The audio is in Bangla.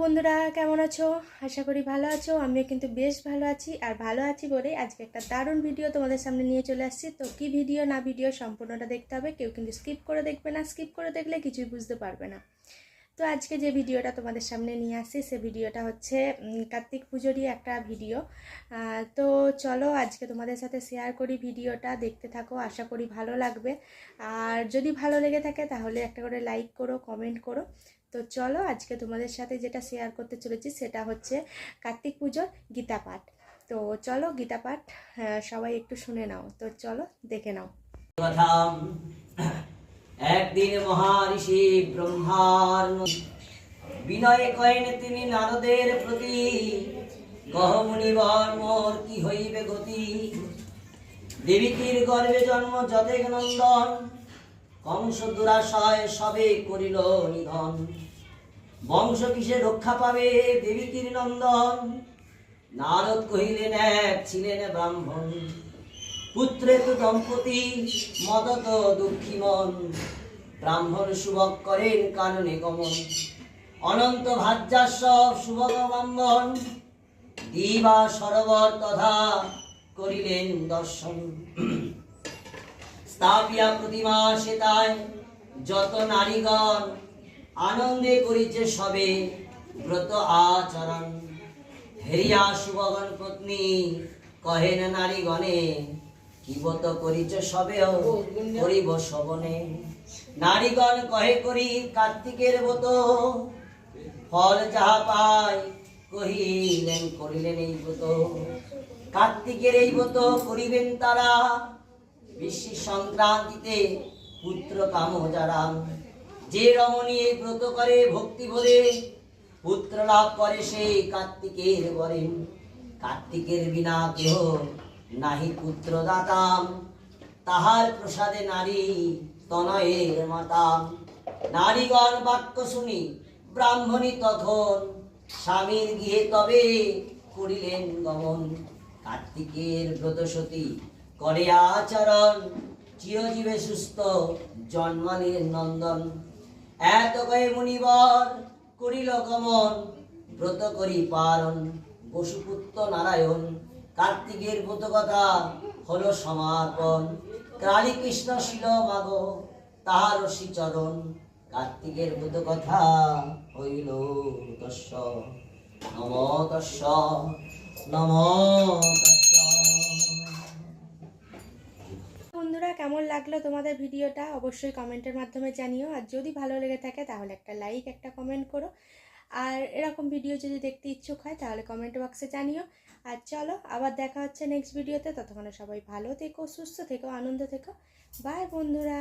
বন্ধুরা কেমন আছো? আশা করি ভালো আছো। আমিও কিন্তু বেশ ভালো আছি। আর ভালো আছি বলে আজকে একটা দারুণ ভিডিও তোমাদের সামনে নিয়ে চলে আসছি। তো কি ভিডিও না ভিডিও সম্পূর্ণটা দেখতে হবে, কেউ কিন্তু স্কিপ করে দেখবে না। স্কিপ করে দেখলে কিছুই বুঝতে পারবে না। তো আজকে যে ভিডিওটা তোমাদের সামনে নিয়ে আসছি সে ভিডিওটা হচ্ছে কার্তিক পুজোরই একটা ভিডিও। তো চলো আজকে তোমাদের সাথে শেয়ার করি, ভিডিওটা দেখতে থাকো, আশা করি ভালো লাগবে। আর যদি ভালো লেগে থাকে তাহলে একটা করে লাইক করো, কমেন্ট করো। তো চলো আজকে তোমাদের সাথে যেটা শেয়ার করতে চলেছি সেটা হচ্ছে কার্তিক পুজোর গীতা পাঠ। তো চলো গীতা পাঠ সবাই একটু শুনে নাও। তো চলো দেখে নাও। একদিন মহারিষি ব্রহ্মার বিনয় কহেন তিনি নারদের প্রতি, কহ মুনিবর মোর কি হইবে গতি। দেবীকির গর্ভে জন্ম যদেক নন্দন, কংস দুরাশয় সবে করিল নিধন। বংশ কিসে রক্ষা পাবে দেবীকির নন্দন, নারদ কহিলেন এক ছিলেন ব্রাহ্মণ। পুত্রে তো দম্পতি মদত দুঃখী মন, ব্রাহ্মণ শুভক করেন কাননে গমন। অনন্ত ভাজ্যার সব শুভক ব্রাহ্মণ, দিবা সরোবর তথা করিলেন দর্শন। স্থাপিয়া প্রতিমা সেতায় যত নারীগণ, আনন্দে করিছে সবে ব্রত আচরণ। হেরিয়া শুভগণ পত্নী কহেন নারীগণে, কি ব্রত করিছ সবেও করিব শবনে। নারীগণ কহে করি কার্তিকের ব্রত, ফল যাহা পায় কহিলেন করিলেন এই ব্রত। কার্তিকের এই ব্রত করিবেন তারা, বিশ্ব সংক্রান্তিতে পুত্র কাম যারা। যে রমণী এই ব্রত করে ভক্তি ভরে, পুত্র লাভ করে সেই কার্তিকের বরে। কার্তিকের বিনা কেহ নাহি পুত্র দাতাম, তাহার প্রসাদে নারী তনয়ের মাতাম। নারীগণ বাক্য শুনি ব্রাহ্মণী তখন, স্বামীর গৃহে তবে করিলেন গমন। কার্তিকের ব্রত সতী করে আচরণ, চিরজীবে সুস্থ জন্মালেন নন্দন। এত কয়ে মুনিবর করিল গমন, ব্রত করি পালন বসুপুত্র নারায়ণ। কার্তিকের ব্রত কথা হলো সমাপন, কালী কৃষ্ণ শিল মাগ তাহার শ্রীচরণ। কার্তিকের ব্রত কথা হইল তস্য নম তস্য নম তস্য। বন্ধুরা কেমন লাগলো তোমাদের ভিডিওটা অবশ্যই কমেন্টের মাধ্যমে জানিও। আর যদি ভালো লেগে থাকে তাহলে একটা লাইক, একটা কমেন্ট করো। আর এরকম ভিডিও যদি দেখতে ইচ্ছুক হয় তাহলে কমেন্ট বক্সে জানিও। আর চলো আবার দেখা হচ্ছে নেক্সট ভিডিওতে। ততক্ষণে সবাই ভালো থেকো, সুস্থ থেকো, আনন্দ থেকো। বাই বন্ধুরা।